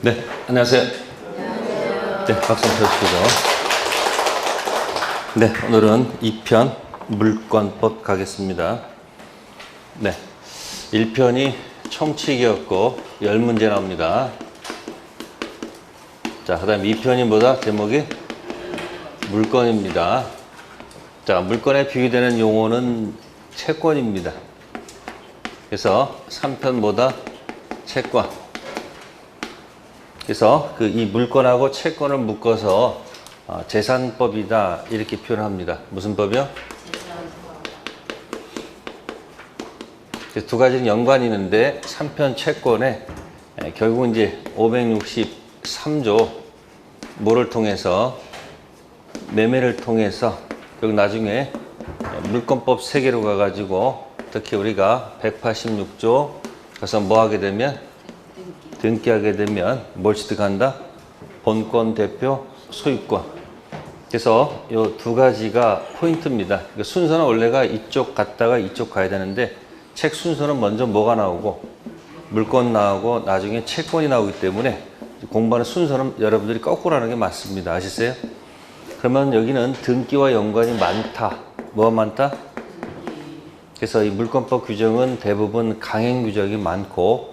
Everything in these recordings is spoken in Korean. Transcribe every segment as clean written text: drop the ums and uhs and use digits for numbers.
네, 안녕하세요. 네, 박수 한번 쳐주시고. 네, 오늘은 2편 물권법 가겠습니다. 네, 1편이 총칙이었고 10문제 나옵니다. 자, 그 다음 2편이 뭐다? 제목이 물권입니다. 자, 물권에 비교되는 용어는 채권입니다. 그래서 3편 뭐다? 채권. 그래서 이 물권하고 채권을 묶어서 재산법이다 이렇게 표현합니다. 무슨 법이요? 두 가지는 연관이 있는데 3편 채권에 결국 이제 563조 뭐를 통해서 매매를 통해서 결국 나중에 물권법 3개로 가가지고 특히 우리가 186조 가서 뭐 하게 되면 등기하게 되면 뭘 취득한다? 본권, 대표, 소유권. 그래서 이 두 가지가 포인트입니다. 순서는 원래가 이쪽 갔다가 이쪽 가야 되는데 책 순서는 먼저 뭐가 나오고 물권 나오고 나중에 채권이 나오기 때문에 공부하는 순서는 여러분들이 거꾸로 하는 게 맞습니다. 아시세요? 그러면 여기는 등기와 연관이 많다. 뭐가 많다? 그래서 이 물권법 규정은 대부분 강행 규정이 많고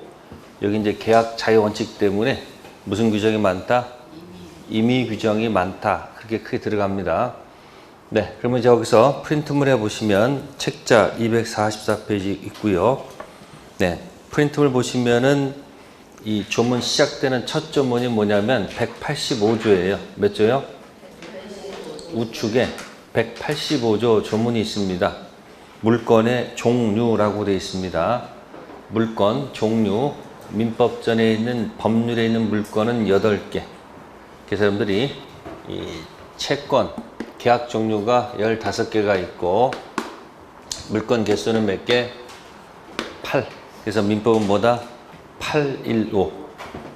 여기 이제 계약 자유 원칙 때문에 무슨 규정이 많다? 임의 규정이 많다. 그렇게 크게 들어갑니다. 네, 그러면 이제 여기서 프린트물 해보시면 책자 244페이지 있고요. 네, 프린트물 보시면은 이 조문 시작되는 첫 조문이 뭐냐면 185조예요. 몇 조요? 우측에 185조 조문이 있습니다. 물권의 종류라고 되어 있습니다. 물권, 종류. 민법전에 있는 법률에 있는 물권은 8개. 그래서 여러분들이 이 채권, 계약 종류가 15개가 있고 물권 개수는 몇 개? 8. 그래서 민법은 뭐다? 815.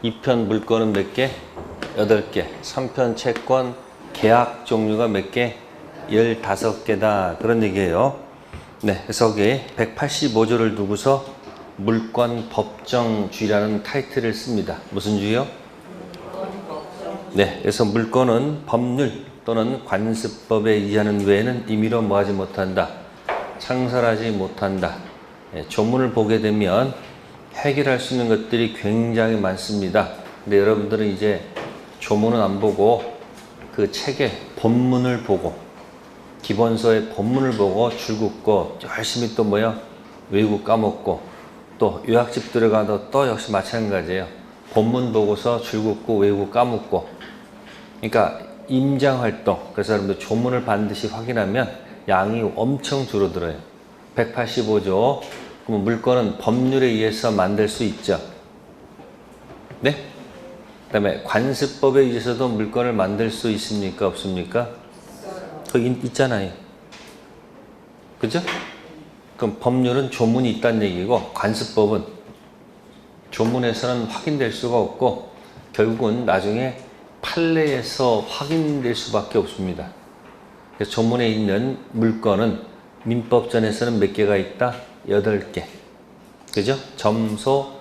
2편 물권은 몇 개? 8개. 3편 채권, 계약 종류가 몇 개? 15개다. 그런 얘기예요. 네, 그래서 여기 185조를 두고서 물권 법정주의라는 타이틀을 씁니다. 무슨 주의요? 네, 그래서 물권은 법률 또는 관습법에 의하는 외에는 임의로 뭐하지 못한다. 창설하지 못한다. 네, 조문을 보게 되면 해결할 수 있는 것들이 굉장히 많습니다. 근데 여러분들은 이제 조문은 안 보고 그 책의 본문을 보고 기본서의 본문을 보고 줄 긋고 열심히 또 뭐야? 외우고 까먹고 또 요약집 들어가도 또 역시 마찬가지예요. 본문 보고서 줄 긋고 외우고 까먹고. 그러니까 임장활동. 그래서 여러분들 조문을 반드시 확인하면 양이 엄청 줄어들어요. 185조. 그러면 물권은 법률에 의해서 만들 수 있죠. 네? 그 다음에 관습법에 의해서도 물권을 만들 수 있습니까? 없습니까? 거기 있잖아요. 그죠? 그럼 법률은 조문이 있다는 얘기고 관습법은 조문에서는 확인될 수가 없고 결국은 나중에 판례에서 확인될 수밖에 없습니다. 그래서 조문에 있는 물권은 민법전에서는 몇 개가 있다? 8개. 그죠? 점소,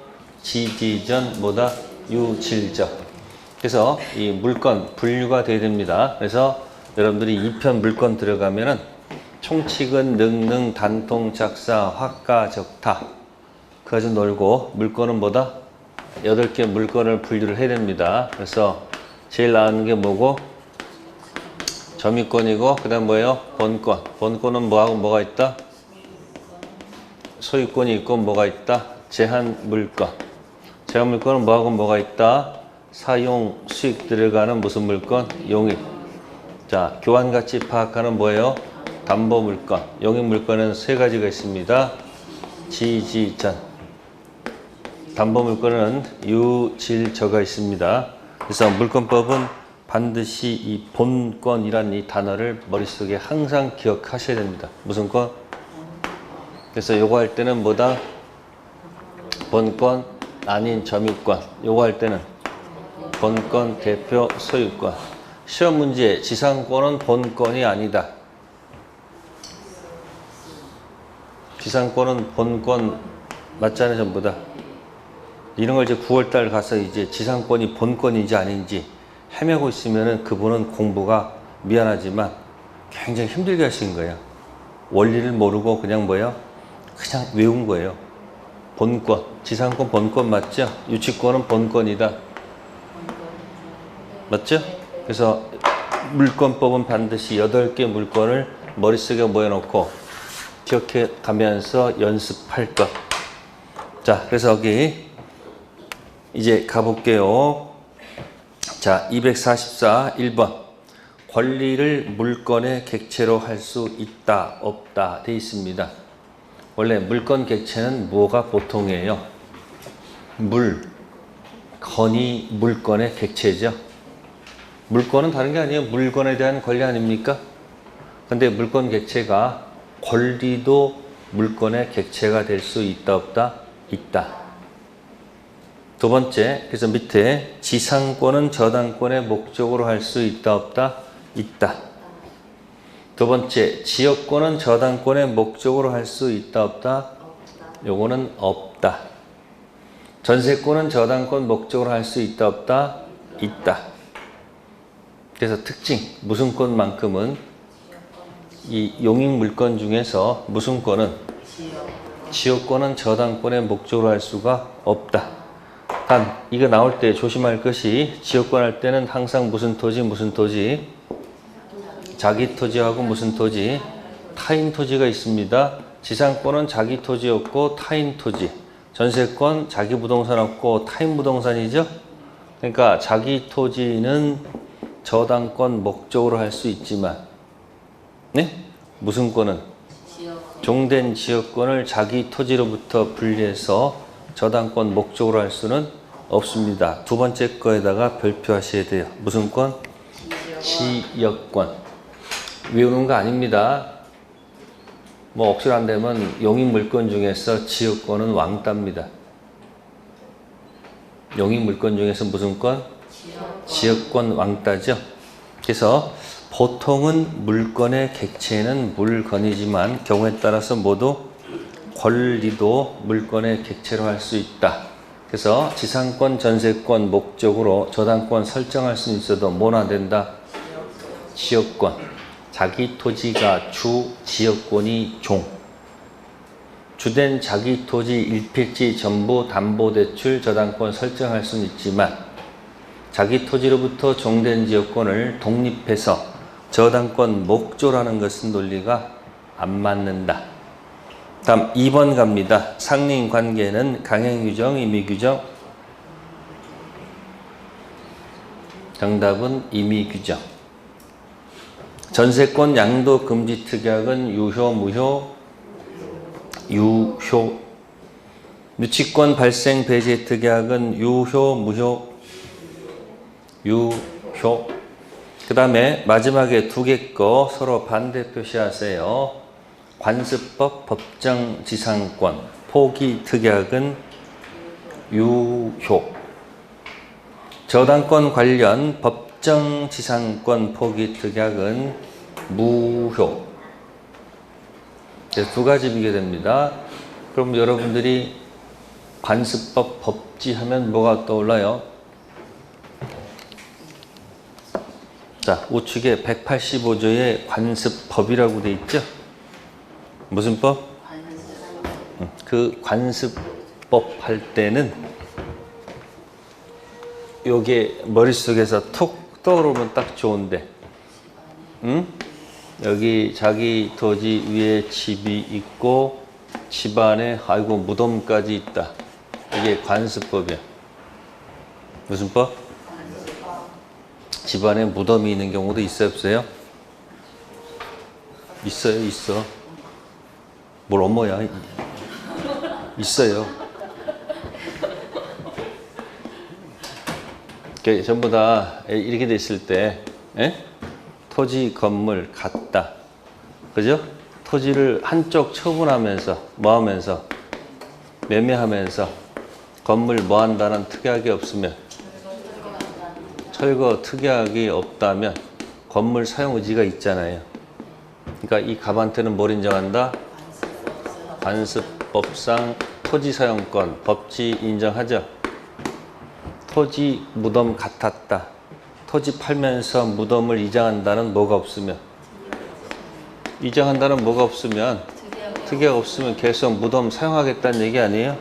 지지전, 뭐다? 유질적. 그래서 이 물권 분류가 돼야 됩니다. 그래서 여러분들이 2편 물권 들어가면은 총칙은 능능, 단통, 작사, 화가, 적타. 그거 가지고 놀고 물권은 뭐다? 8개 물권을 분류를 해야 됩니다. 그래서 제일 나오는 게 뭐고? 점유권이고 그 다음 뭐예요? 본권. 본권은 뭐하고 뭐가 있다? 소유권이 있고 뭐가 있다? 제한물권. 제한물권은 뭐하고 뭐가 있다? 사용, 수익 들어가는 무슨 물권? 용익. 자, 교환가치 파악하는 뭐예요? 담보물권, 용익물권은 3가지가 있습니다. 지지전. 담보물권은 유질저가 있습니다. 그래서 물권법은 반드시 이 본권이라는 이 단어를 머릿속에 항상 기억하셔야 됩니다. 무슨 권? 그래서 요거 할 때는 뭐다? 본권 아닌 점유권. 요거 할 때는 본권, 대표, 소유권. 시험 문제 지상권은 본권이 아니다. 지상권은 본권 맞잖아요, 전부 다. 이런 걸 이제 9월달 가서 이제 지상권이 본권인지 아닌지 헤매고 있으면은 그분은 공부가 미안하지만 굉장히 힘들게 하신 거예요. 원리를 모르고 그냥 뭐예요? 그냥 외운 거예요. 본권, 지상권 본권 맞죠? 유치권은 본권이다. 맞죠? 그래서 물권법은 반드시 8개 물권을 머릿속에 모여놓고 기억해 가면서 연습할 것. 자, 그래서 여기 이제 가볼게요. 자, 244 1번. 권리를 물권의 객체로 할 수 있다, 없다 돼 있습니다. 원래 물권 객체는 뭐가 보통이에요? 건이 물권의 객체죠. 물권은 다른 게 아니에요. 물건에 대한 권리 아닙니까? 근데 물권 객체가 권리도 물권의 객체가 될 수 있다, 없다? 있다. 두 번째, 그래서 밑에 지상권은 저당권의 목적으로 할 수 있다, 없다? 있다. 두 번째, 지역권은 저당권의 목적으로 할 수 있다, 없다? 요거는 없다. 전세권은 저당권 목적으로 할 수 있다, 없다? 있다. 그래서 특징, 무슨권만큼은 이 용익물권 중에서 무슨권은 지역권은 저당권의 목적으로 할 수가 없다. 단 이거 나올 때 조심할 것이 지역권 할 때는 항상 무슨 토지 자기 토지하고 무슨 토지 타인 토지가 있습니다. 지상권은 자기 토지였고 타인 토지, 전세권 자기 부동산 없고 타인 부동산이죠. 그러니까 자기 토지는 저당권 목적으로 할 수 있지만 네? 무슨 권은 종된 지역권을 자기 토지로부터 분리해서 저당권 목적으로 할 수는 없습니다. 두 번째 거에다가 별표하셔야 돼요. 무슨 권? 지역권. 외우는 거 아닙니다. 뭐 억지로 안 되면 용익물권 중에서 지역권은 왕따입니다. 용익물권 중에서 무슨 권? 지역권 왕따죠. 그래서 보통은 물권의 객체는 물건이지만 경우에 따라서 모두 권리도 물권의 객체로 할 수 있다. 그래서 지상권, 전세권 목적으로 저당권 설정할 수는 있어도 뭐나 된다? 지역권. 자기 토지가 주, 지역권이 종. 주된 자기 토지 일필지 전부 담보대출 저당권 설정할 수는 있지만 자기 토지로부터 종된 지역권을 독립해서 저당권 목조라는 것은 논리가 안 맞는다. 다음 2번 갑니다. 상린관계는 강행규정, 임의규정. 정답은 임의규정. 전세권 양도금지특약은 유효, 무효? 유효. 유치권 발생배제특약은 유효, 무효? 유효. 그 다음에 마지막에 두 개 거 서로 반대 표시하세요. 관습법 법정지상권 포기특약은 유효. 저당권 관련 법정지상권 포기특약은 무효. 두 가지 비교됩니다. 그럼 여러분들이 관습법 법지하면 뭐가 떠올라요? 자, 우측에 185조에 관습법이라고 돼 있죠? 무슨 법? 그 관습법 할 때는 요게 머릿속에서 툭 떠오르면 딱 좋은데, 응? 여기 자기 토지 위에 집이 있고 집 안에 아이고 무덤까지 있다. 이게 관습법이야. 무슨 법? 집 안에 무덤이 있는 경우도 있어요, 없어요? 있어요, 있어. 뭘 어머야. 있어요. 전부 다 이렇게 돼 있을 때, 토지, 건물 같다. 그죠? 토지를 한쪽 처분하면서, 뭐 하면서, 매매하면서, 건물 뭐 한다는 특약이 없으면, 철거 특약이 없다면, 건물 사용 의지가 있잖아요. 그러니까 이 갑한테는 뭘 인정한다? 관습법상 토지 사용권, 법지 인정하죠? 토지 무덤 같았다. 토지 팔면서 무덤을 이장한다는 뭐가 없으면, 이장한다는 뭐가 없으면, 특약 없으면 계속 무덤 사용하겠다는 얘기 아니에요?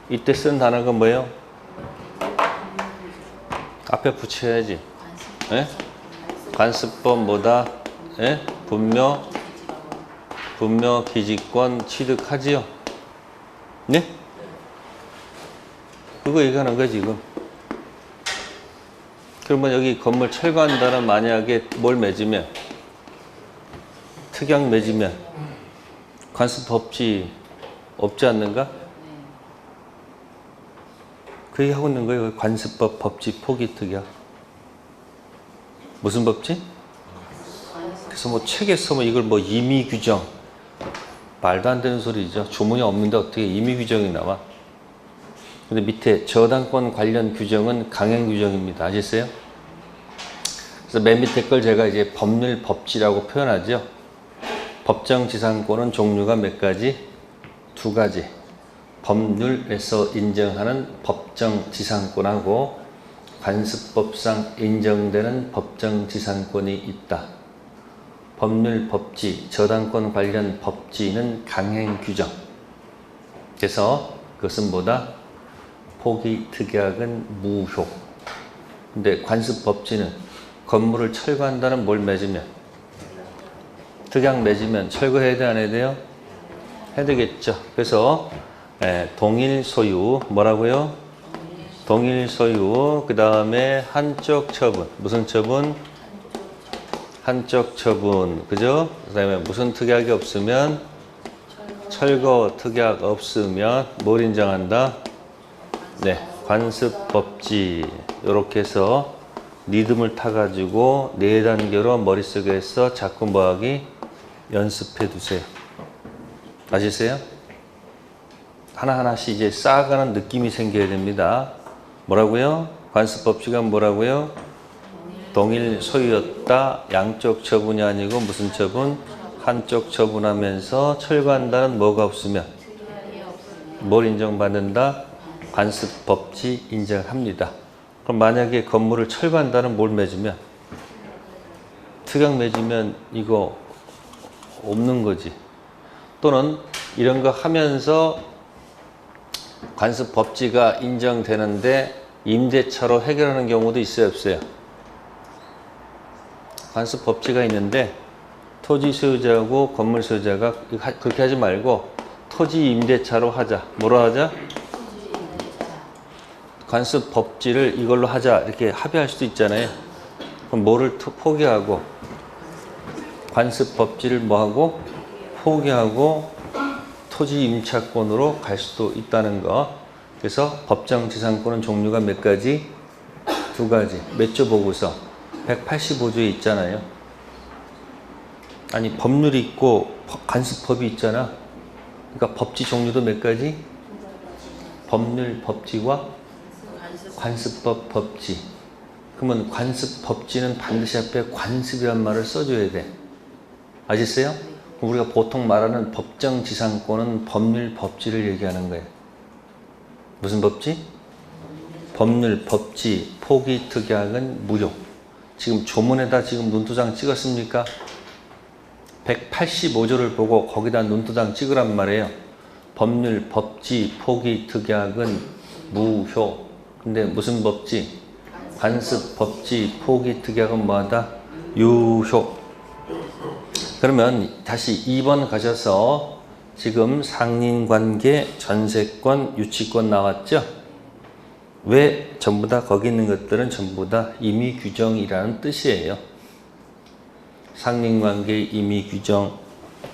이때 쓴 단어가 뭐예요? 앞에 붙여야지. 예? 관습법 뭐다? 예? 분묘 기지권 취득하지요? 네? 그거 얘기하는 거야 지금. 그러면 여기 건물 철거한다는 만약에 뭘 맺으면, 특약 맺으면 관습법지 없지 않는가? 그 얘기 하고 있는 거예요. 관습법 법지 포기 특약. 무슨 법지? 그래서 뭐 책에서 뭐 이걸 뭐 임의 규정, 말도 안 되는 소리죠. 주문이 없는데 어떻게 임의 규정이 나와? 근데 밑에 저당권 관련 규정은 강행 규정입니다. 아셨어요? 그래서 맨 밑에 걸 제가 이제 법률 법지라고 표현하죠. 법정 지상권은 종류가 몇 가지? 두 가지. 법률에서 인정하는 법정 지상권하고 관습법상 인정되는 법정 지상권이 있다. 법률 법지, 저당권 관련 법지는 강행 규정. 그래서 그것은 뭐다? 포기 특약은 무효. 근데 관습 법지는 건물을 철거한다는 뭘 맺으면, 특약 맺으면 철거해야 돼, 안 해야 돼요? 해야 되겠죠. 그래서 동일 소유, 뭐라고요? 동일 소유, 그 다음에 한쪽 처분. 무슨 처분? 한쪽 처분. 그죠? 그 다음에 무슨 특약이 없으면? 철거 특약 없으면 뭘 인정한다? 네, 관습법지. 이렇게 해서 리듬을 타가지고 4단계로 머릿속에서 자꾸 뭐하기? 연습해 두세요. 아시세요? 하나하나씩 이제 쌓아가는 느낌이 생겨야 됩니다. 뭐라고요? 관습법지가 뭐라고요? 동일 소유였다. 양쪽 처분이 아니고 무슨 처분? 한쪽 처분하면서 철거한다는 뭐가 없으면? 뭘 인정받는다? 관습법지 인정합니다. 그럼 만약에 건물을 철거한다는 뭘 맺으면? 특약 맺으면 이거 없는 거지. 또는 이런 거 하면서 관습법지가 인정되는데 임대차로 해결하는 경우도 있어요, 없어요? 관습법지가 있는데 토지 소유자하고 건물 소유자가 그렇게 하지 말고 토지 임대차로 하자. 뭐로 하자? 관습법지를 이걸로 하자. 이렇게 합의할 수도 있잖아요. 그럼 뭐를 포기하고 관습법지를 뭐하고 포기하고 토지 임차권으로 갈 수도 있다는 거. 그래서 법정 지상권은 종류가 몇 가지? 두 가지. 몇 조 보고서? 185조에 있잖아요. 아니 법률이 있고 관습법이 있잖아. 그러니까 법지 종류도 몇 가지? 법률 법지와 관습법 법지. 그러면 관습법지는 반드시 앞에 관습이란 말을 써줘야 돼. 아셨어요? 우리가 보통 말하는 법정 지상권은 법률 법지를 얘기하는 거예요. 무슨 법지? 법률 법지 포기 특약은 무효. 지금 조문에다 지금 눈도장 찍었습니까? 185조를 보고 거기다 눈도장 찍으란 말이에요. 법률 법지 포기 특약은 무효. 근데 무슨 법지? 관습 법지 포기 특약은 뭐하다? 유효. 그러면 다시 2번 가셔서 지금 상린관계, 전세권, 유치권 나왔죠? 왜 전부 다 거기 있는 것들은 전부 다 임의규정이라는 뜻이에요. 상린관계 임의규정,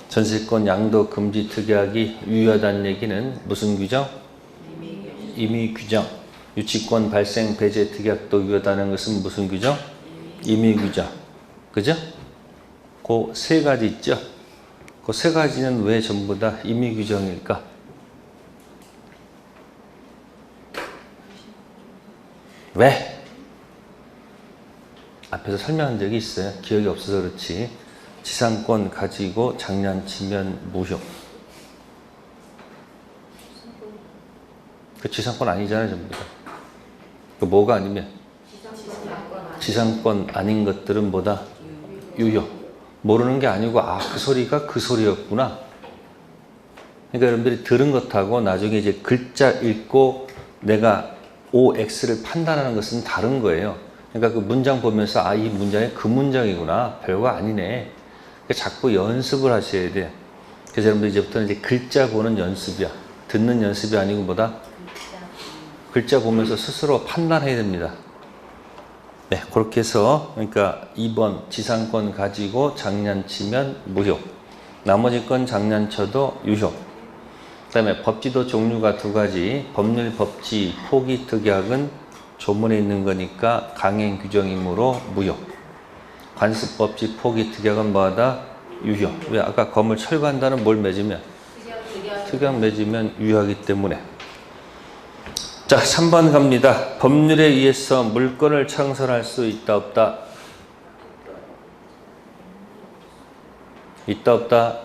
전세권 양도 금지 특약이 유효하다는 얘기는 무슨 규정? 임의규정. 유치권 발생 배제 특약도 유효하다는 것은 무슨 규정? 임의규정. 그죠? 그 세 가지 있죠? 그 세 가지는 왜 전부 다 임의규정일까? 왜? 앞에서 설명한 적이 있어요. 기억이 없어서 그렇지. 지상권 가지고 장난치면 무효. 그 지상권 아니잖아요, 전부 다. 그 뭐가 아니면 지상권 아닌 것들은 뭐다? 유효. 모르는 게 아니고 그 소리가 그 소리였구나. 그러니까 여러분들이 들은 것하고 나중에 이제 글자 읽고 내가 OX를 판단하는 것은 다른 거예요. 그러니까 그 문장 보면서 이 문장이 그 문장이구나. 별거 아니네. 그러니까 자꾸 연습을 하셔야 돼요. 그래서 여러분들 이제부터는 이제 글자 보는 연습이야. 듣는 연습이 아니고 뭐다? 글자 보면서 스스로 판단해야 됩니다. 네, 그렇게 해서 그러니까 2번 지상권 가지고 장난치면 무효. 나머지 건 장난쳐도 유효. 그 다음에 법지도 종류가 두 가지. 법률, 법지, 포기, 특약은 조문에 있는 거니까 강행 규정이므로 무효. 관습, 법지, 포기, 특약은 뭐하다? 유효. 왜? 아까 건물 철거한다는 뭘 맺으면? 특약 맺으면 유효하기 때문에. 자, 3번 갑니다. 법률에 의해서 물건을 창설할 수 있다 없다? 있다 없다?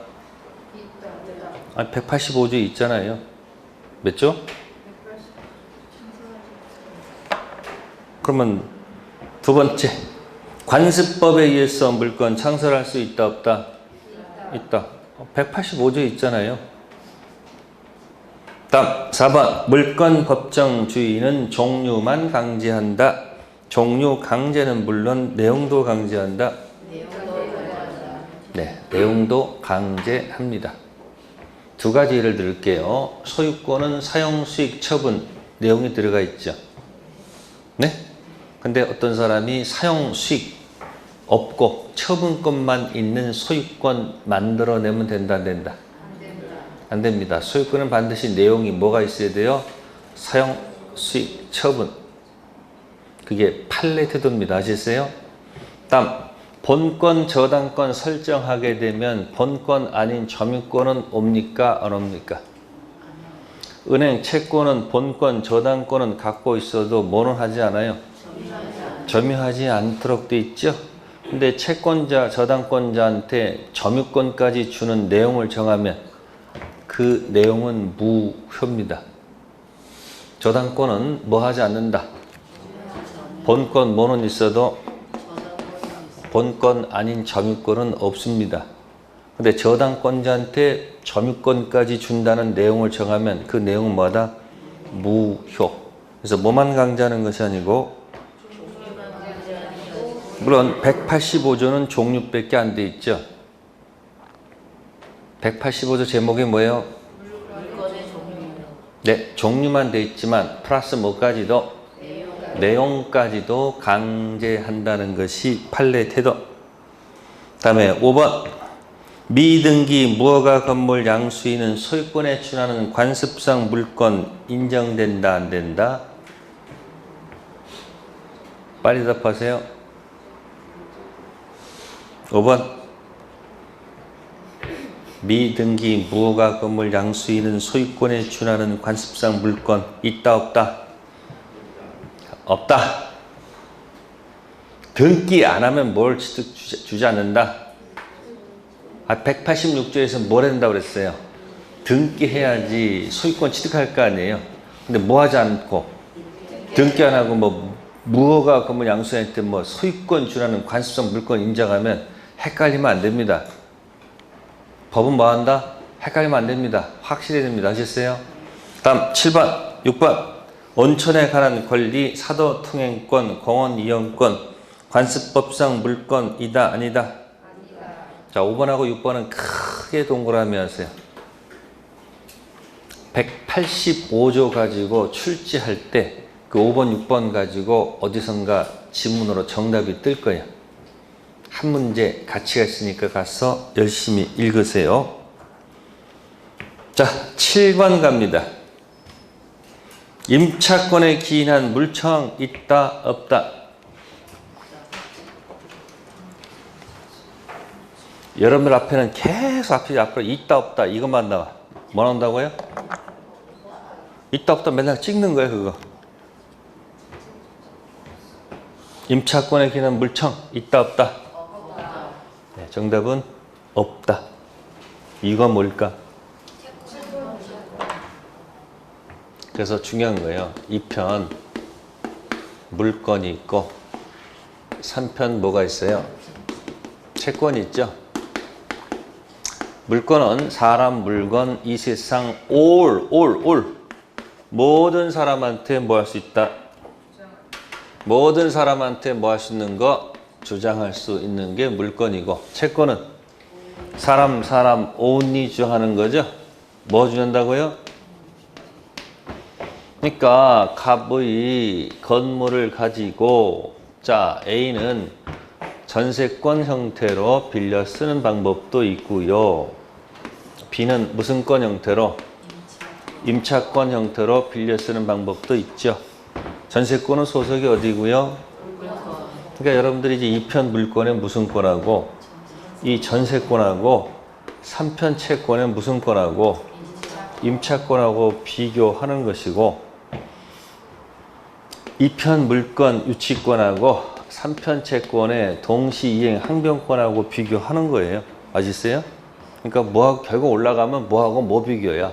185조 있잖아요. 몇 조? 그러면 두 번째, 관습법에 의해서 물건 창설할 수 있다 없다? 있다. 185조 있잖아요. 다음 4번, 물건 법정 주의는 종류만 강제한다. 종류 강제는 물론 내용도 강제한다. 네, 내용도 강제합니다. 두 가지 예를 들을게요. 소유권은 사용, 수익, 처분 내용이 들어가 있죠. 네? 근데 어떤 사람이 사용, 수익 없고 처분권만 있는 소유권 만들어내면 된다, 안 된다? 안 됩니다. 소유권은 반드시 내용이 뭐가 있어야 돼요? 사용, 수익, 처분. 그게 판례 태도입니다. 아시겠어요? 다음, 본권, 저당권 설정하게 되면 본권 아닌 점유권은 옵니까? 안 옵니까? 은행 채권은 본권, 저당권은 갖고 있어도 뭐는 하지 않아요? 점유하지 않도록 돼 있죠? 근데 채권자, 저당권자한테 점유권까지 주는 내용을 정하면 그 내용은 무효입니다. 저당권은 뭐 하지 않는다? 본권 뭐는 있어도 본권 아닌 점유권은 없습니다. 근데 저당권자한테 점유권까지 준다는 내용을 정하면 그 내용은 뭐다? 무효. 그래서 뭐만 강제하는 것이 아니고, 물론 185조는 종류밖에 안 돼 있죠. 185조 제목이 뭐예요? 네, 종류만 돼 있지만 플러스 뭐까지도? 내용까지도 강제한다는 것이 판례 태도. 다음에 5번, 미등기 무허가 건물 양수인은 소유권에 준하는 관습상 물권 인정된다, 안 된다? 빨리 답하세요. 5번, 미등기 무허가 건물 양수인은 소유권에 준하는 관습상 물권 있다 없다? 없다. 등기 안 하면 뭘 주지 않는다? 186조에서 뭘 한다고 그랬어요? 등기해야지 소유권 취득할 거 아니에요. 근데 뭐 하지 않고 등기 안 하고 뭐 무허가 건물 양수인한테 뭐 소유권 준하는 관습상 물권 인정하면 헷갈리면 안 됩니다. 법은 뭐 한다? 헷갈리면 안 됩니다. 확실해야 됩니다. 아셨어요? 다음 7번, 6번. 온천에 관한 권리, 사도 통행권, 공원 이용권, 관습법상 물권이다, 아니다? 아니다. 자, 5번하고 6번은 크게 동그라미 하세요. 185조 가지고 출제할 때 그 5번, 6번 가지고 어디선가 지문으로 정답이 뜰 거예요. 한 문제 가치가 있으니까 가서 열심히 읽으세요. 자, 7번 갑니다. 임차권에 기인한 물청 있다 없다? 여러분들 앞에는 계속 앞으로 있다 없다 이것만 나와. 뭐 나온다고요? 있다 없다 맨날 찍는 거예요. 그거. 임차권에 기인한 물청 있다 없다? 네, 정답은 없다. 이거 뭘까? 그래서 중요한 거예요. 이 편 물건이 있고 3편 뭐가 있어요? 채권이 있죠. 물건은 사람, 물건, 이 세상 all 모든 사람한테 뭐 할 수 있다? 모든 사람한테 뭐 할 수 있는 거 주장할 수 있는 게 물건이고, 채권은 사람 only 주장하는 거죠. 뭐 주장한다고요? 그러니까 갑의 건물을 가지고 자 A는 전세권 형태로 빌려 쓰는 방법도 있고요. B는 무슨 권 형태로? 임차권 형태로 빌려 쓰는 방법도 있죠. 전세권은 소속이 어디고요? 그러니까 여러분들이 이제 2편 물권에 무슨 권하고 이 전세권하고 3편 채권에 무슨 권하고 임차권하고 비교하는 것이고, 2편 물권 유치권하고 3편 채권의 동시이행 항변권하고 비교하는 거예요. 아시겠어요? 그러니까 뭐하고 결국 올라가면 뭐하고 뭐 비교야.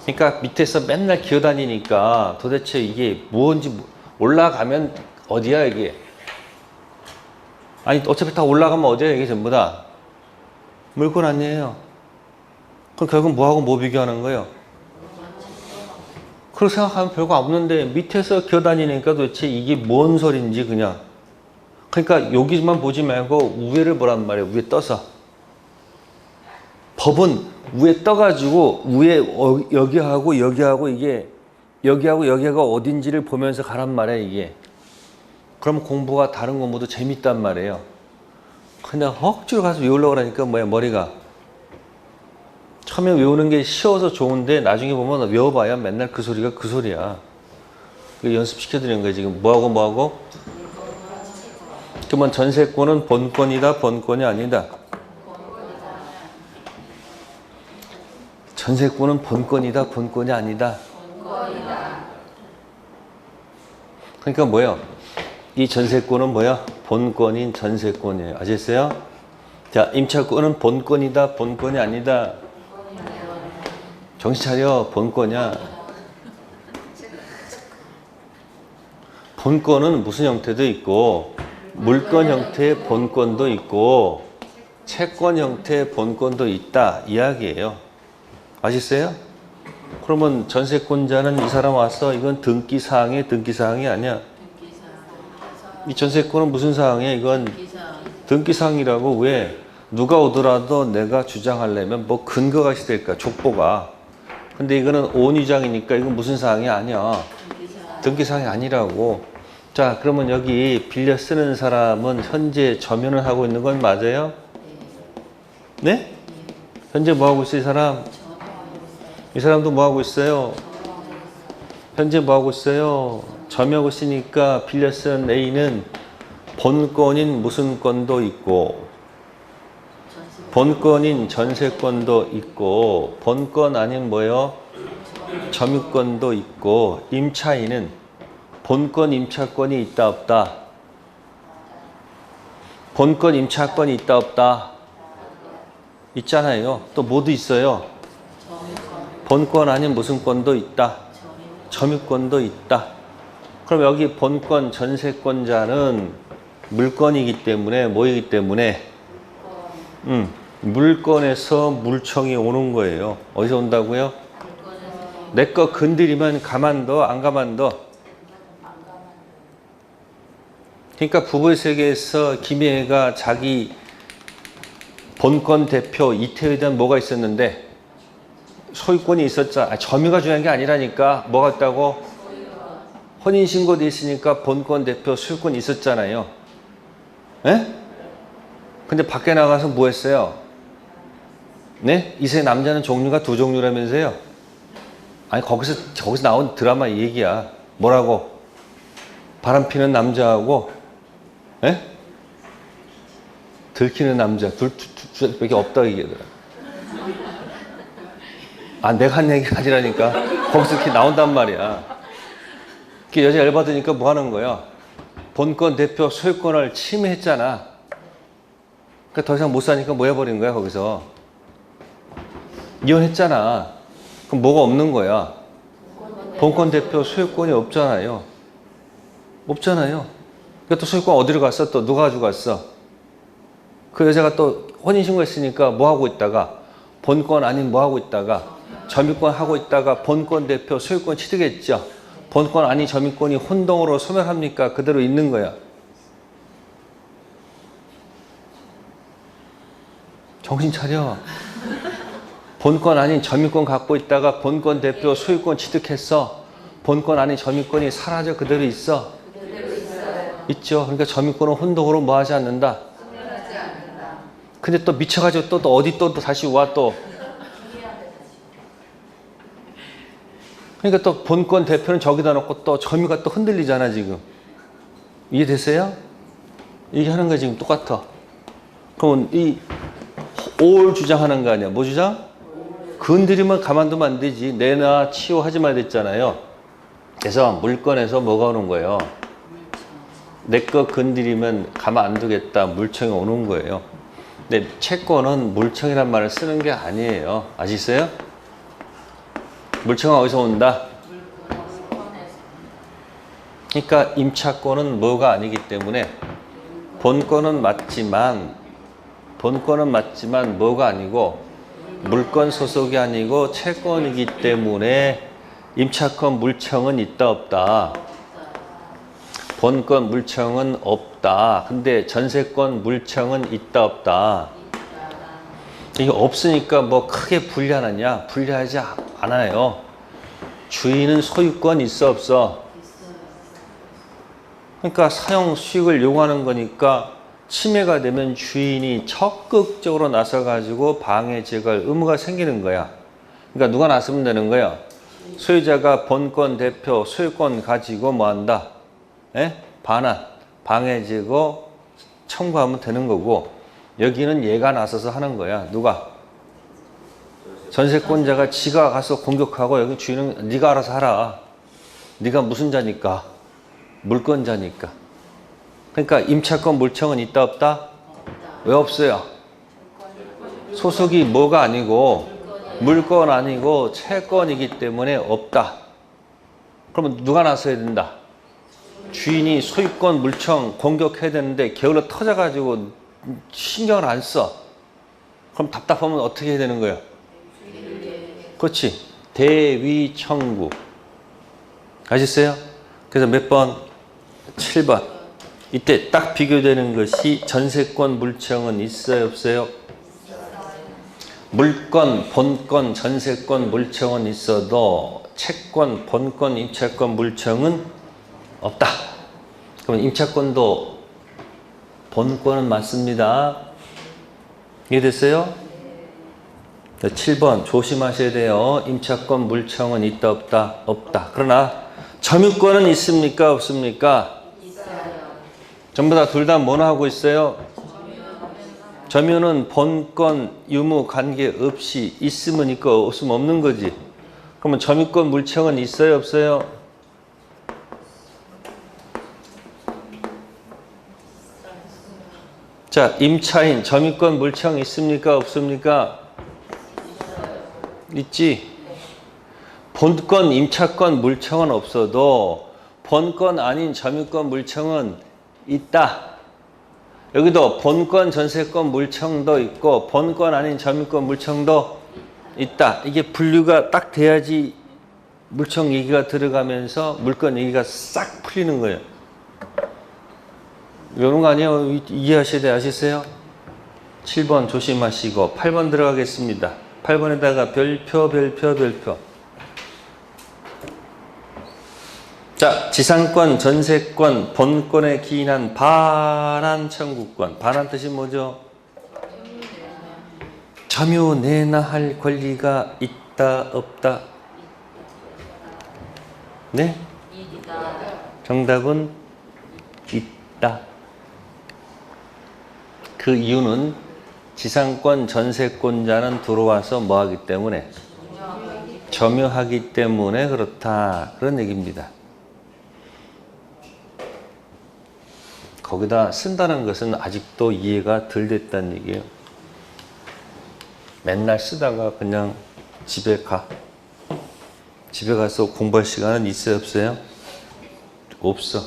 그러니까 밑에서 맨날 기어다니니까 도대체 이게 뭔지 올라가면 어디야 이게. 아니 어차피 다 올라가면 어디야 이게 전부 다. 물건 아니에요. 그럼 결국 뭐하고 뭐 비교하는 거예요? 그렇게 생각하면 별거 없는데 밑에서 기어다니니까 도대체 이게 뭔 소린지 그냥. 그러니까 여기만 보지 말고 위에를 보란 말이에요. 위에 떠서. 법은 위에 떠가지고 위에 여기하고 여기하고 이게 여기하고 여기가 어딘지를 보면서 가란 말이에요 이게. 그럼 공부가 다른 공부도 재밌단 말이에요. 그냥 억지로 가서 외우려고 하니까 뭐야 머리가. 처음에 외우는 게 쉬워서 좋은데 나중에 보면 외워봐야 맨날 그 소리가 그 소리야. 연습시켜드리는 거예요 지금. 뭐하고 그러면 전세권은 본권이다 본권이 아니다? 전세권은 본권이다 본권이 아니다? 그러니까 뭐예요? 이 전세권은 뭐야? 본권인 전세권이에요. 아셨어요? 자, 임차권은 본권이다 본권이 아니다? 정신 차려. 본권이야. 본권은 무슨 형태도 있고 물권 형태의 본권도 있고 채권 형태의 본권도 있다 이야기예요. 아시겠어요? 그러면 전세권자는 이 사람 와서 이건 등기사항이 아니야. 이 전세권은 무슨 사항이야? 이건 등기사항이라고. 왜? 누가 오더라도 내가 주장하려면 뭐 근거가 있어야 될까? 족보가. 근데 이거는 온유장이니까 이건 무슨 사항이 아니야. 등기사항이 아니라고. 자, 그러면 여기 빌려 쓰는 사람은 현재 점유를 하고 있는 건 맞아요? 네? 현재 뭐 하고 있어요, 이 사람? 이 사람도 뭐 하고 있어요? 현재 뭐 하고 있어요? 점유하고 있으니까 빌려 쓴 A는 본권인 무슨 권도 있고 본권인 전세권도 있고 본권 아닌 뭐요? 점유권도 있고 임차인은 본권 임차권이 있다 없다? 본권 임차권이 있다 없다? 있잖아요. 또 뭐도 있어요? 본권 아닌 무슨 권도 있다? 점유권도 있다. 그럼 여기 본권 전세권자는 물건이기 때문에 뭐이기 때문에 물건에서 물청이 오는 거예요. 어디서 온다고요? 내 거 건드리면 가만둬 안 가만둬? 그러니까 부부의 세계에서 김혜가 자기 본권 대표 이태호에 대한 뭐가 있었는데 소유권이 있었잖아. 점유가 중요한 게 아니라니까. 뭐가 있다고? 혼인신고돼 있으니까 본권 대표 소유권이 있었잖아요. 에? 근데 밖에 나가서 뭐 했어요? 네? 이 세계 남자는 종류가 두 종류라면서요? 아니 거기서 나온 드라마 얘기야. 뭐라고? 바람피는 남자하고 에? 들키는 남자 둘밖에 없다 얘기하더라. 아 내가 한 얘기가 아니라니까. 거기서 이렇게 나온단 말이야. 그 여자 열받으니까 뭐 하는 거야? 본권 대표 소유권을 침해했잖아. 그러니까 더 이상 못 사니까 뭐 해버린 거야 거기서? 이혼했잖아. 그럼 뭐가 없는 거야? 본권 대표 소유권이 없잖아요. 없잖아요. 그러니까 또 소유권 어디로 갔어? 또 누가 가지고 갔어? 그 여자가 또 혼인신고했으니까 뭐 하고 있다가 본권 아닌 뭐 하고 있다가 점유권 하고 있다가 본권 대표 소유권 취득했죠. 본권 아닌 점유권이 혼동으로 소멸합니까? 그대로 있는 거야. 정신 차려. 본권 아닌 점유권 갖고 있다가 본권 대표 소유권 취득했어. 본권 아닌 점유권이 사라져 그대로 있어. 있죠. 그러니까 점유권은 혼동으로 뭐 하지 않는다. 근데 또 미쳐가지고 또 어디 또 다시 와 또. 그러니까 또 본권 대표는 저기다 놓고 또 점유가 또 흔들리잖아 지금. 이해되세요? 이게 하는 거 지금 똑같아. 그러면 이 올 주장하는 거 아니야. 뭐 주장? 건드리면 가만두면 안 되지. 내놔 치워 하지 말 됐잖아요. 그래서 물건에서 뭐가 오는 거예요? 내 거 건드리면 가만 안 두겠다. 물청이 오는 거예요. 근데 채권은 물청이란 말을 쓰는 게 아니에요. 아시겠어요? 물청은 어디서 온다? 그러니까 임차권은 뭐가 아니기 때문에 본권은 맞지만 뭐가 아니고 물권 소속이 아니고 채권이기 때문에 임차권 물청은 있다 없다. 본권 물청은 없다. 근데 전세권 물청은 있다 없다. 이게 없으니까 뭐 크게 불리하느냐? 불리하지 않아요. 주인은 소유권 있어 없어? 그러니까 사용 수익을 요구하는 거니까 침해가 되면 주인이 적극적으로 나서가지고 방해 제거할 의무가 생기는 거야. 그러니까 누가 나서면 되는 거야? 소유자가 본권 대표 소유권 가지고 뭐 한다? 반환, 방해 제거 청구하면 되는 거고 여기는 얘가 나서서 하는 거야. 누가? 전세권자가 지가 가서 공격하고 여기 주인은 네가 알아서 하라. 네가 무슨 자니까? 물권자니까. 그러니까 임차권 물청은 있다 없다? 왜 없어요? 소속이 뭐가 아니고 물권 아니고 채권이기 때문에 없다. 그러면 누가 나서야 된다? 주인이 소유권 물청 공격해야 되는데 게을러 터져가지고 신경을 안 써. 그럼 답답하면 어떻게 해야 되는 거예요? 그렇지. 대위 청구. 아셨어요? 그래서 몇 번? 7번. 이때 딱 비교되는 것이 전세권 물청은 있어요 없어요? 물권, 본권, 전세권 물청은 있어도 채권, 본권, 임차권 물청은 없다. 그러면 임차권도 본권은 맞습니다. 이해됐어요? 7번 조심하셔야 돼요. 임차권 물청은 있다 없다? 없다. 그러나 점유권은 있습니까 없습니까? 전부 다 둘 다 뭐나 하고 있어요? 점유는 본권 유무 관계 없이 있으면 있고 없으면 없는 거지. 그러면 점유권 물청은 있어요 없어요? 자, 임차인 점유권 물청 있습니까 없습니까? 있지. 본권 임차권 물청은 없어도 본권 아닌 점유권 물청은 있다. 여기도 본권 전세권 물청도 있고 본권 아닌 점유권 물청도 있다. 이게 분류가 딱 돼야지 물청 얘기가 들어가면서 물권 얘기가 싹 풀리는 거예요. 이런 거 아니에요? 이해하셔야 돼. 아시세요? 7번 조심하시고 8번 들어가겠습니다. 8번에다가 별표. 자, 지상권, 전세권, 본권에 기인한 반환 청구권. 반환 뜻이 뭐죠? 점유 내나 할 권리가 있다, 없다? 네? 정답은 있다. 그 이유는 지상권, 전세권자는 들어와서 뭐 하기 때문에? 점유하기 때문에 그렇다. 그런 얘기입니다. 거기다 쓴다는 것은 아직도 이해가 덜 됐다는 얘기예요. 맨날 쓰다가 그냥 집에 가. 집에 가서 공부할 시간은 있어요 없어요? 없어.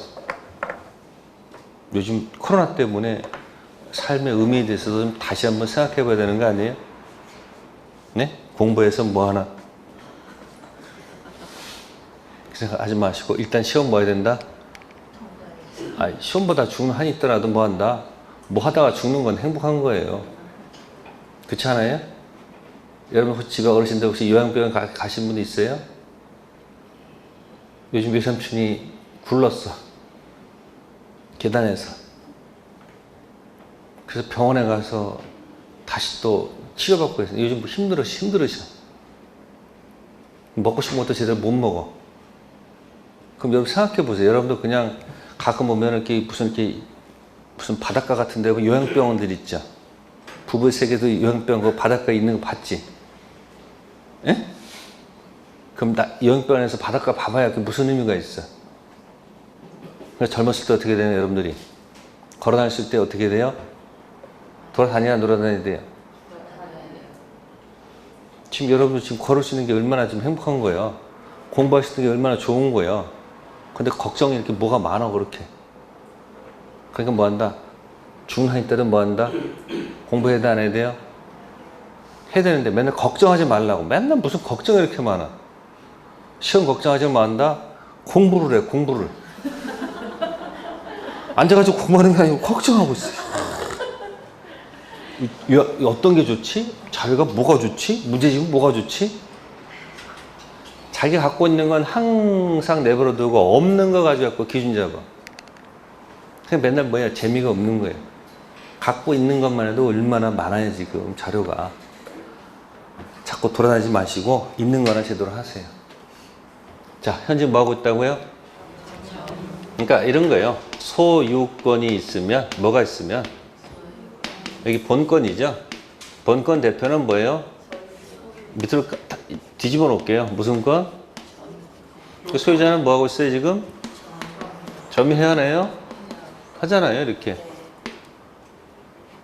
요즘 코로나 때문에 삶의 의미에 대해서도 좀 다시 한번 생각해 봐야 되는 거 아니에요? 네? 공부해서 뭐 하나? 그 생각하지 마시고 일단 시험 뭐 해야 된다? 시험보다 죽는 한이 있더라도 뭐 한다? 뭐 하다가 죽는 건 행복한 거예요. 그렇지 않아요? 여러분 혹시 집에 어르신들 혹시 요양병원 가신 분 있어요? 요즘 외삼촌이 굴렀어. 계단에서. 그래서 병원에 가서 다시 또 치료받고 있어요. 요즘 힘들으셔. 먹고 싶은 것도 제대로 못 먹어. 그럼 여러분 생각해 보세요. 여러분도 그냥 가끔 보면 이렇게 무슨 바닷가 같은 데 요양병원들 있죠. 부부 세계도 요양병원 그 바닷가에 있는 거 봤지? 예? 그럼 요양병원에서 바닷가 봐봐야 그게 무슨 의미가 있어? 젊었을 때 어떻게 되나요, 여러분들이? 걸어 다녔을 때 어떻게 돼요? 돌아다녀야 놀아다녀야 돼요? 지금 여러분 지금 걸으시는 게 얼마나 지금 행복한 거예요. 공부하시는 게 얼마나 좋은 거예요. 근데 걱정이 이렇게 뭐가 많아, 그렇게. 그러니까 뭐 한다? 중한이 때는 뭐 한다? 공부해야 돼, 안 해야 돼요? 해야 되는데 맨날 걱정하지 말라고. 맨날 무슨 걱정이 이렇게 많아. 시험 걱정하지 말한다? 공부를 해, 공부를. 앉아가지고 공부하는 게 아니고 걱정하고 있어. 어떤 게 좋지? 자기가 뭐가 좋지? 문제집은 뭐가 좋지? 자기가 갖고 있는 건 항상 내버려 두고 없는 거 가지고 기준 잡아. 그냥 맨날 뭐야? 재미가 없는 거예요. 갖고 있는 것만 해도 얼마나 많아요, 지금 자료가. 자꾸 돌아다니지 마시고 있는 거나 제대로 하세요. 자, 현재 뭐 하고 있다고요? 그러니까 이런 거예요. 소유권이 있으면, 뭐가 있으면, 여기 본권이죠? 본권 대표는 뭐예요? 밑으로 뒤집어 놓을게요. 무슨 권? 그 소유자는 뭐 하고 있어요, 지금? 점유해야 하나요? 하잖아요, 이렇게.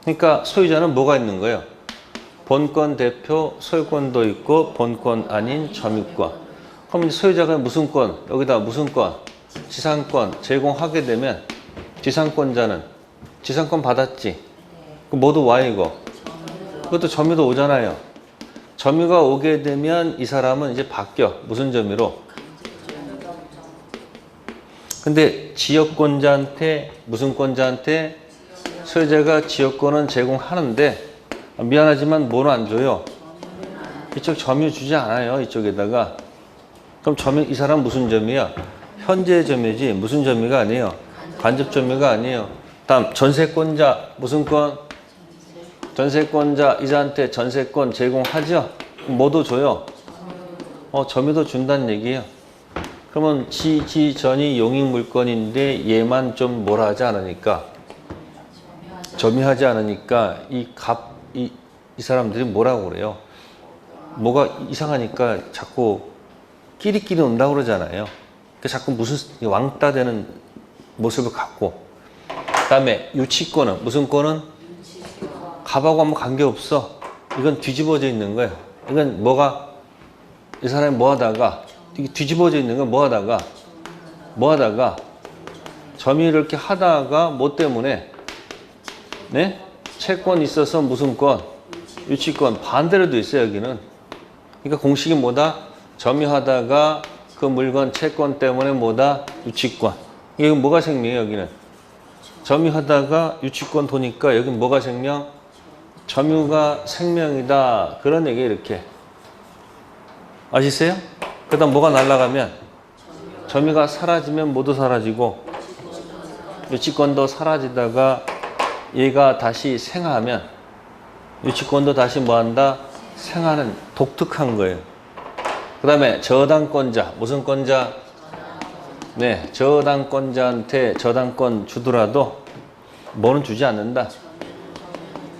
그러니까 소유자는 뭐가 있는 거예요? 본권 대표 소유권도 있고 본권 아닌 점유권. 그럼 소유자가 무슨 권? 여기다 무슨 권? 지상권 제공하게 되면 지상권자는 지상권 받았지? 모두 Y고 그것도 점유도 오잖아요. 점유가 오게 되면 이 사람은 이제 바뀌어. 무슨 점유로? 근데 지역권자한테 무슨 권자한테 소유자가 지역권은 제공하는데 미안하지만 뭐는 안 줘요? 이쪽 점유 주지 않아요. 이쪽에다가. 그럼 점유 이 사람 무슨 점이야? 현재 점유지 무슨 점유가 아니에요. 간접 점유가 아니에요. 다음 전세권자 무슨 권? 전세권자 이자한테 전세권 제공하죠? 뭐도 줘요? 점유도 준다는 얘기예요. 그러면 전이 용익물권인데 얘만 좀 뭐라 하지 않으니까 점유하지 않으니까 이 사람들이 뭐라고 그래요? 뭐가 이상하니까 자꾸 끼리끼리 온다고 그러잖아요. 그러니까 자꾸 무슨 왕따 되는 모습을 갖고. 그 다음에 유치권은 무슨 권은? 갑하고 아무 관계없어. 이건 뒤집어져 있는 거예요. 이건 뭐가 이 사람이 뭐 하다가 이게 뒤집어져 있는 건 뭐 하다가 점유를 이렇게 하다가 뭐 때문에 네? 채권 있어서 무슨 권? 유치권. 반대로도 있어요, 여기는. 그러니까 공식이 뭐다? 점유하다가 그 물건 채권 때문에 뭐다? 유치권. 이게 뭐가 생명이에요, 여기는? 점유하다가 유치권 도니까 여기 뭐가 생명? 점유가 생명이다. 그런 얘기 이렇게. 아시세요? 그 다음 뭐가 날아가면? 점유가 사라지면 모두 사라지고 유치권도 사라지다가 얘가 다시 생하면 유치권도 다시 뭐한다? 생하는 독특한 거예요. 그 다음에 저당권자. 무슨 권자? 네, 저당권자한테 저당권 주더라도 뭐는 주지 않는다.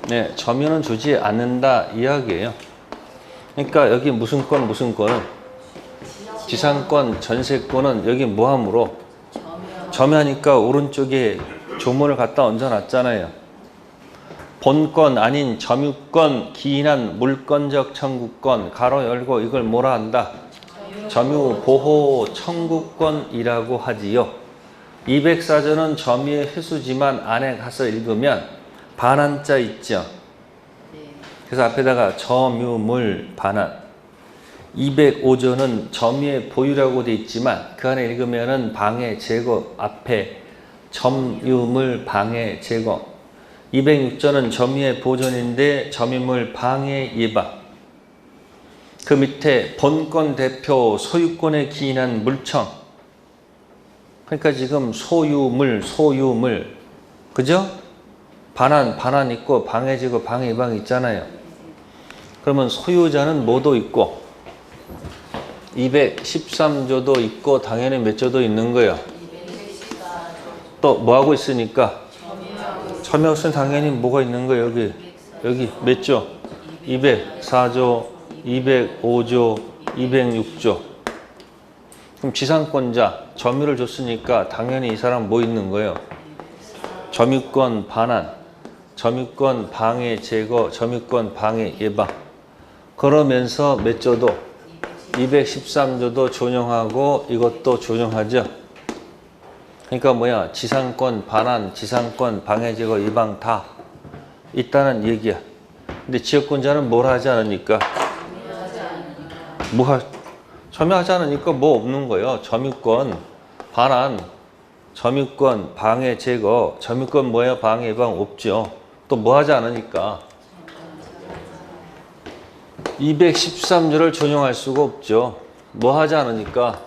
네, 점유는 주지 않는다 이야기예요. 그러니까 여기 무슨 권은 지상권, 전세권은 여기 뭐함으로 점유하니까 오른쪽에 조문을 갖다 얹어놨잖아요. 본권 아닌 점유권 기인한 물권적 청구권 가로 열고 이걸 뭐라 한다? 점유 보호 청구권이라고 하지요. 204조는 점유의 횟수지만 안에 가서 읽으면 반환자 있죠. 그래서 앞에다가 점유물 반환. 205조는 점유의 보유라고 돼 있지만 그 안에 읽으면은 방해 제거 앞에 점유물 방해 제거. 206조는 점유의 보존인데 점유물 방해 예방. 그 밑에 본권 대표 소유권에 기인한 물청. 그러니까 지금 소유물 그죠? 반환 있고 방해 제거 방해 예방 있잖아요. 그러면 소유자는 뭐도 있고 213조도 있고 당연히 몇 조도 있는 거예요. 또 뭐하고 있으니까 점유학생 당연히 뭐가 있는 거예요. 여기 몇 조? 204조, 205조, 206조. 그럼 지상권자 점유를 줬으니까 당연히 이 사람 뭐 있는 거예요? 점유권 반환, 점유권 방해 제거, 점유권 방해 예방. 그러면서 몇 조도? 213조도 준용하고 이것도 준용하죠. 그러니까 뭐야? 지상권 반환, 지상권 방해 제거 예방 다 있다는 얘기야. 근데 지역권자는 뭘 하지 않으니까? 점유하지 않으니까 뭐 없는 거예요. 점유권 반환, 점유권 방해 제거, 점유권 뭐야? 방해 예방 없죠. 또 뭐 하지 않으니까? 213조를 준용할 수가 없죠. 뭐 하지 않으니까?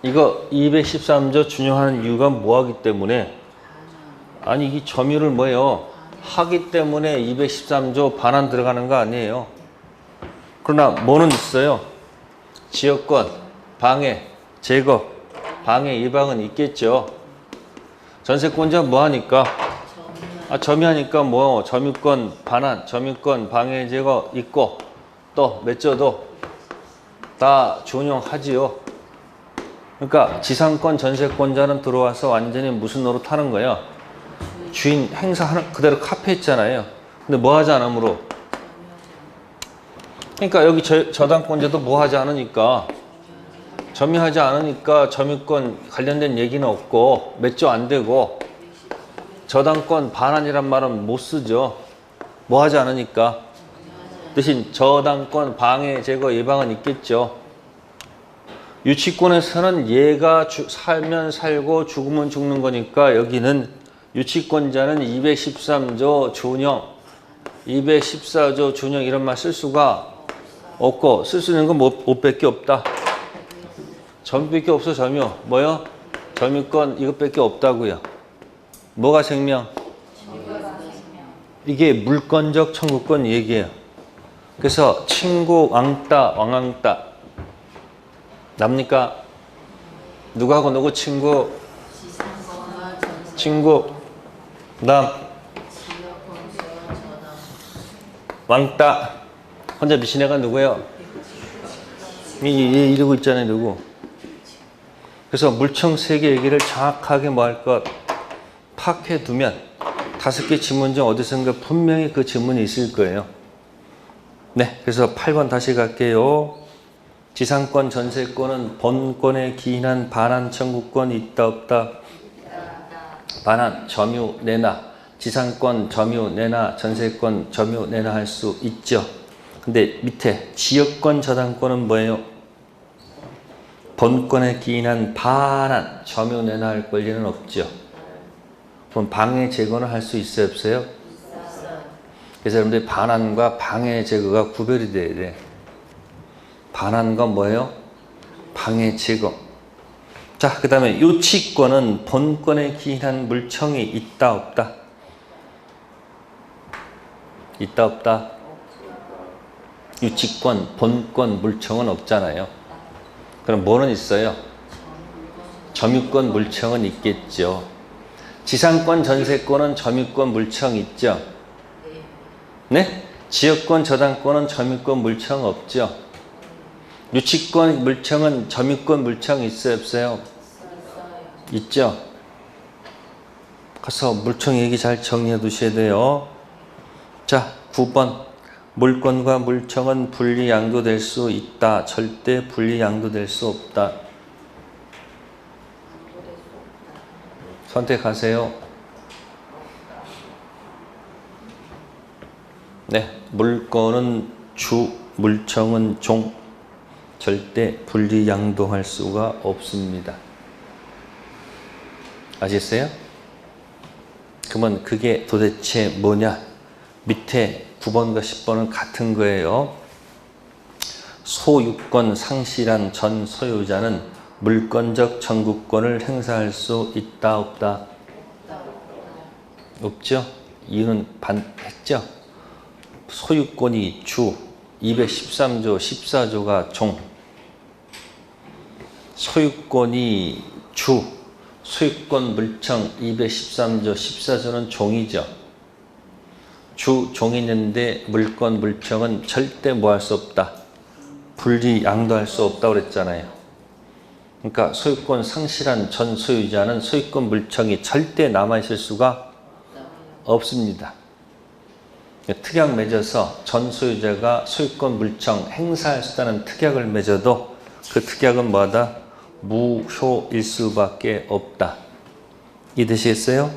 이거 213조 준용하는 이유가 뭐 하기 때문에? 아니 이 점유를 뭐예요? 하기 때문에 213조 반환 들어가는 거 아니에요. 그러나 뭐는 있어요? 지역권 방해 제거 방해 예방은 있겠죠. 전세권자 뭐 하니까? 점유하니까 뭐 점유권 반환, 점유권 방해 제거 있고 또 몇 조도 다 준용하지요. 그러니까 지상권 전세권자는 들어와서 완전히 무슨 노릇하는 거예요? 주인 행사하는 그대로 카페 있잖아요. 근데 뭐 하지 않으므로? 그러니까 여기 저당권자도 뭐 하지 않으니까 점유하지 않으니까 점유권 관련된 얘기는 없고 몇 조 안 되고 저당권 반환이란 말은 못 쓰죠. 뭐 하지 않으니까. 대신 저당권 방해 제거 예방은 있겠죠. 유치권에서는 얘가 살면 살고 죽으면 죽는 거니까 여기는 유치권자는 213조 준용, 214조 준용 이런 말 쓸 수가 없고 쓸 수 있는 건 5밖에 없다. 점유밖에 없어 점유. 뭐요? 점유권 이것밖에 없다고요. 뭐가 생명? 이게 물권적 청구권 얘기예요. 그래서 친구 왕따 왕왕따 납니까? 누구하고 누구 친구? 친구 남 왕따 혼자 미친 애가 누구예요? 이러고 있잖아요. 누구? 그래서 물청 3개 얘기를 정확하게 뭐 할 것 파악해두면 5개 지문 중 어디선가 분명히 그 지문이 있을 거예요. 네, 그래서 8번 다시 갈게요. 지상권 전세권은 본권에 기인한 반환 청구권이 있다 없다? 반환 점유 내나 지상권 점유 내나 전세권 점유 내나 할 수 있죠. 근데 밑에 지역권 저당권은 뭐예요? 본권에 기인한 반환 점유 내나 할 권리는 없죠. 그럼 방해 제거는 할 수 있어요 없어요? 그래서 여러분들이 반환과 방해 제거가 구별이 돼야 돼. 반환과 뭐예요? 방해 제거. 자, 그 다음에 유치권은 본권에 기인한 물청이 있다 없다? 있다 없다? 유치권, 본권, 물청은 없잖아요. 그럼 뭐는 있어요? 점유권, 물청은 있겠죠. 지상권, 전세권은 점유권, 물청 있죠? 네? 지역권, 저당권은 점유권, 물청 없죠? 유치권, 물청은 점유권, 물청 있어요 없어요? 있죠? 가서 물청 얘기 잘 정리해 두셔야 돼요. 자, 9번. 물권과 물청은 분리 양도될 수 있다. 절대 분리 양도될 수 없다. 선택하세요. 네, 물건은 주, 물청은 종. 절대 분리양도할 수가 없습니다. 아셨어요? 그러면 그게 도대체 뭐냐? 밑에 9번과 10번은 같은 거예요. 소유권 상실한 전 소유자는 물권적 청구권을 행사할 수 있다, 없다? 없죠? 이유는 했죠? 소유권이 주, 213조, 14조가 종. 소유권이 주, 소유권 물청 213조, 14조는 종이죠. 주, 종이 있는데 물권, 물청은 절대 뭐 할 수 없다. 분리 양도할 수 없다고 그랬잖아요. 그러니까 소유권 상실한 전 소유자는 소유권 물청이 절대 남아있을 수가 없습니다. 특약 맺어서 전 소유자가 소유권 물청 행사할 수 있다는 특약을 맺어도 그 특약은 뭐다? 무효일 수밖에 없다. 이해되시겠어요?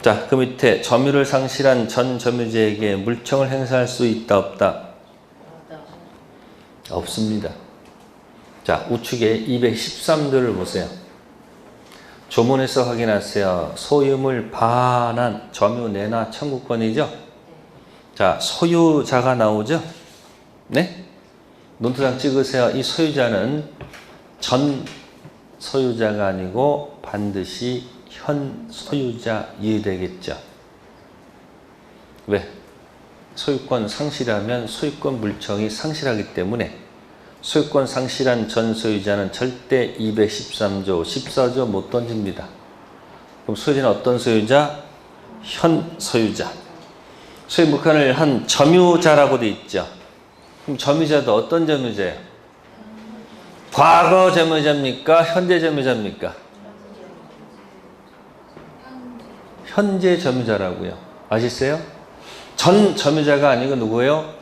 자, 그 밑에 점유를 상실한 전 점유자에게 물청을 행사할 수 있다, 없다? 없습니다. 자, 우측에 213조를 보세요. 조문에서 확인하세요. 소유물 반환, 점유 내놔 청구권이죠? 자, 소유자가 나오죠? 네? 논두장 찍으세요. 이 소유자는 전 소유자가 아니고 반드시 현 소유자이 되겠죠. 왜? 소유권 상실하면 소유권 물청이 상실하기 때문에 소유권 상실한 전 소유자는 절대 213조, 14조 못 던집니다. 그럼 소유자는 어떤 소유자? 현 소유자. 소유 물권을 한 점유자라고 돼 있죠. 그럼 점유자도 어떤 점유자예요? 과거 점유자입니까? 현재 점유자입니까? 현재 점유자라고요. 아시겠어요? 전 점유자가 아니고 누구예요?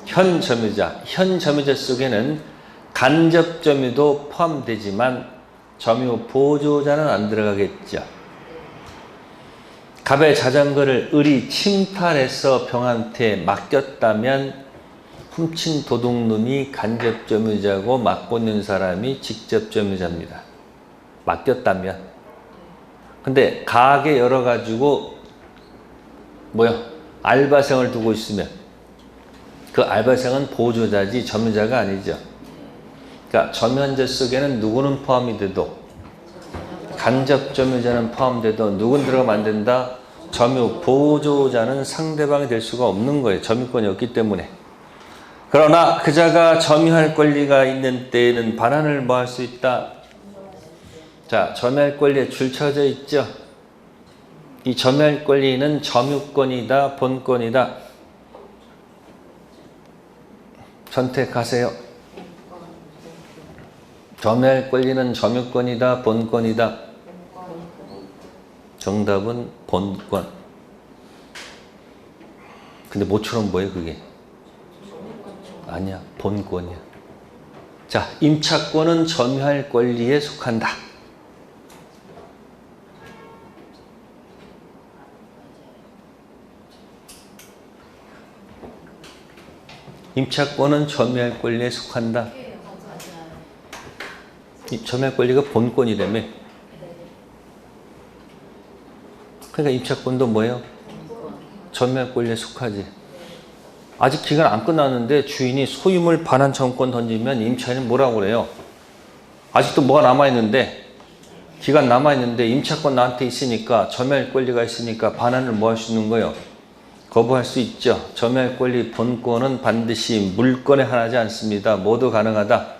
현 점유자. 현 점유자 속에는 간접 점유도 포함되지만 점유 보조자는 안 들어가겠죠. 갑의 자전거를 을이 침탈해서 병한테 맡겼다면 훔친 도둑놈이 간접 점유자고 맡고 있는 사람이 직접 점유자입니다. 맡겼다면. 근데 가게 열어가지고 알바생을 두고 있으면 그 알바생은 보조자지 점유자가 아니죠. 그러니까 점유한자 속에는 누구는 포함이 돼도 간접 점유자는 포함돼도 누군 들어가면 안 된다? 점유 보조자는 상대방이 될 수가 없는 거예요. 점유권이 없기 때문에. 그러나 그자가 점유할 권리가 있는 때에는 반환을 뭐 할 수 있다? 자, 점유할 권리에 줄 쳐져 있죠. 이 점유할 권리는 점유권이다, 본권이다. 선택하세요. 점유할 권리는 점유권이다, 본권이다. 정답은 본권. 근데 모처럼 뭐예요, 그게? 아니야, 본권이야. 자, 임차권은 점유할 권리에 속한다. 임차권은 점유할 권리에 속한다. 이 점유할 권리가 본권이라며. 그러니까 임차권도 뭐예요? 점유할 권리에 속하지. 아직 기간 안 끝났는데 주인이 소유물 반환 청구권 던지면 임차인은 뭐라고 그래요? 아직도 뭐가 남아있는데, 기간 남아있는데 임차권 나한테 있으니까, 점유할 권리가 있으니까 반환을 뭐 할 수 있는 거예요? 거부할 수 있죠. 점유할 권리 본권은 반드시 물권에 한하지 않습니다. 모두 가능하다.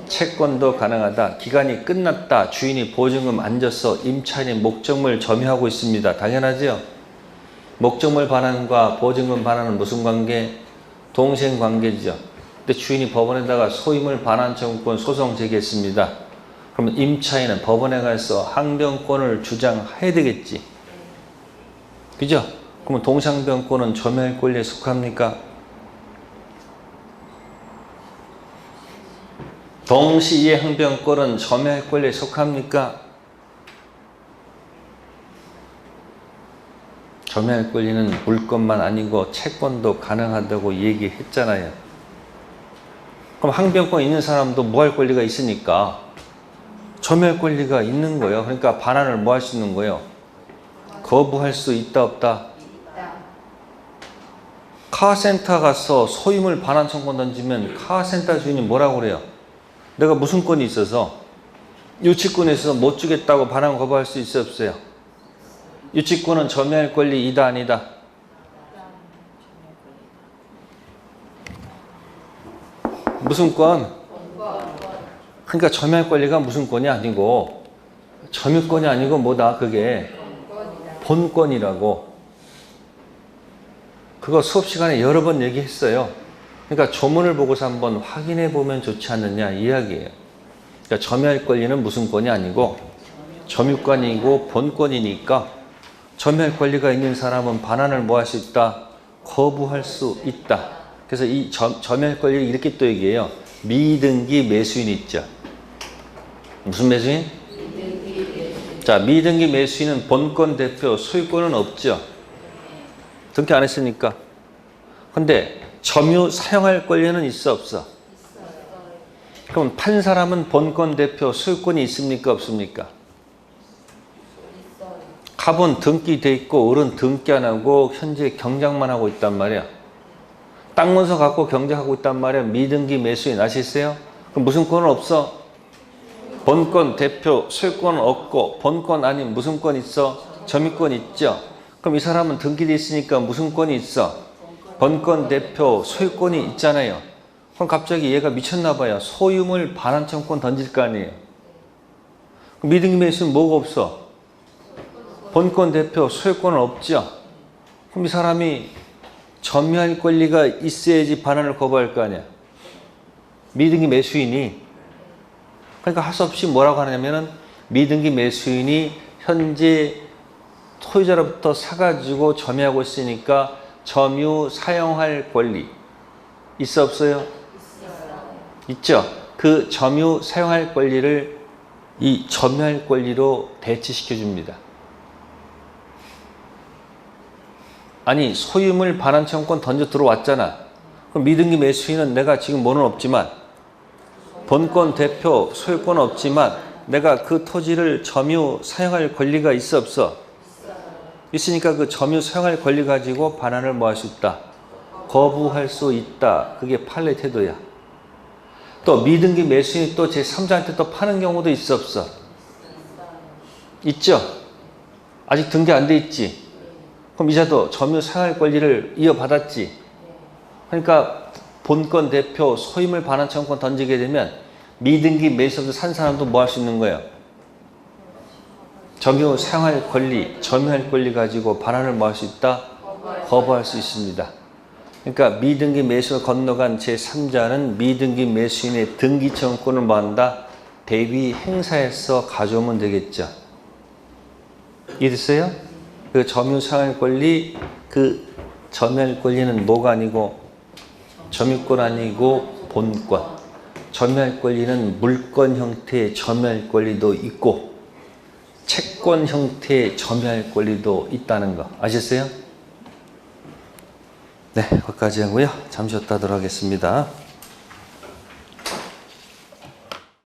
채권도 가능하다. 기간이 끝났다. 주인이 보증금 안 줬어. 임차인이 목적물 점유하고 있습니다. 당연하죠. 목적물 반환과 보증금 반환은 무슨 관계? 동생 관계죠. 근데 주인이 법원에다가 소유물 반환 청구권 소송 제기했습니다. 그러면 임차인은 법원에 가서 항변권을 주장해야 되겠지. 그죠? 그러면 동상변권은 점유할 권리에 속합니까? 동시에 항변권은 점유할 권리에 속합니까? 점유할 권리는 물건만 아니고 채권도 가능하다고 얘기했잖아요. 그럼 항변권 있는 사람도 뭐 할 권리가 있으니까 점유할 권리가 있는 거예요. 그러니까 반환을 뭐 할 수 있는 거예요? 거부할 수 있다 없다? 카센터 가서 소유물 반환 청구 던지면 카센터 주인이 뭐라고 그래요? 내가 무슨 권이 있어서 유치권에서 못 주겠다고 반환 거부할 수 있어 없어요? 유치권은 점유할 권리 이다 아니다? 무슨 권? 그러니까 점유할 권리가 무슨 권이 아니고 점유권이 아니고 뭐다? 그게 본권이라고. 그거 수업 시간에 여러 번 얘기했어요. 그러니까 조문을 보고서 한번 확인해 보면 좋지 않느냐 이 이야기예요. 그러니까 점유할 권리는 무슨 권이 아니고 점유권이고 본권이니까 점유할 권리가 있는 사람은 반환을 뭐 할 수 있다? 거부할 수 있다. 그래서 이 점유할 권리를 이렇게 또 얘기해요. 미등기 매수인 있죠. 무슨 매수인? 자, 미등기 매수인은 본권 대표 소유권은 없죠. 등기 안 했으니까. 근데 점유 사용할 권리는 있어 없어? 그럼 판 사람은 본권 대표 소유권이 있습니까 없습니까? 갑은 등기 돼 있고 을은 등기 안 하고 현재 경작만 하고 있단 말이야. 땅 문서 갖고 경작하고 있단 말이야. 미등기 매수인 아시겠어요? 그럼 무슨 권은 없어? 본권 대표 소유권은 없고 본권 아닌 무슨 권 있어? 점유권 있죠. 그럼 이 사람은 등기돼 있으니까 무슨 권이 있어? 본권 대표 소유권이 있잖아요. 그럼 갑자기 얘가 미쳤나 봐요. 소유물 반환 청구권 던질 거 아니에요. 그럼 미등기 매수인 뭐가 없어? 본권 대표 소유권은 없죠. 그럼 이 사람이 점유할 권리가 있어야지 반환을 거부할 거 아니야. 미등기 매수인이. 그러니까 할 수 없이 뭐라고 하냐면은 미등기 매수인이 현재 소유자로부터 사가지고 점유하고 있으니까 점유 사용할 권리 있어 없어요? 있죠. 그 점유 사용할 권리를 이 점유할 권리로 대치시켜 줍니다. 아니 소유물 반환 청구권 던져 들어왔잖아. 그럼 미등기 매수인은 내가 지금 뭐는 없지만 본권 대표 소유권은 없지만 내가 그 토지를 점유 사용할 권리가 있어 없어? 있으니까 그 점유 사용할 권리 가지고 반환을 뭐 할 수 있다? 거부할 수 있다. 그게 판례 태도야. 또 미등기 매수인이 또 제3자한테 또 파는 경우도 있어 없어? 있죠? 아직 등기 안 돼 있지? 그럼 이자도 점유 사용할 권리를 이어받았지? 그러니까 본권 대표 소유물 반환 청구권 던지게 되면 미등기 매수업소 산 사람도 뭐 할 수 있는 거예요? 점유 사용할 권리, 점유할 권리 가지고 반환을 뭐 할 수 있다? 거부할 수 있습니다. 그러니까 미등기 매수를 건너간 제3자는 미등기 매수인의 등기 청구권을 뭐 한다? 대위 행사해서 가져오면 되겠죠. 이해됐어요? 그 점유 사용할 권리, 그 점유할 권리는 뭐가 아니고 점유권 아니고 본권. 점유할 권리는 물권 형태의 점유할 권리도 있고 채권 형태의 점유할 권리도 있다는 거 아셨어요? 네, 거기까지 하고요. 잠시 쉬었다 하도록 하겠습니다.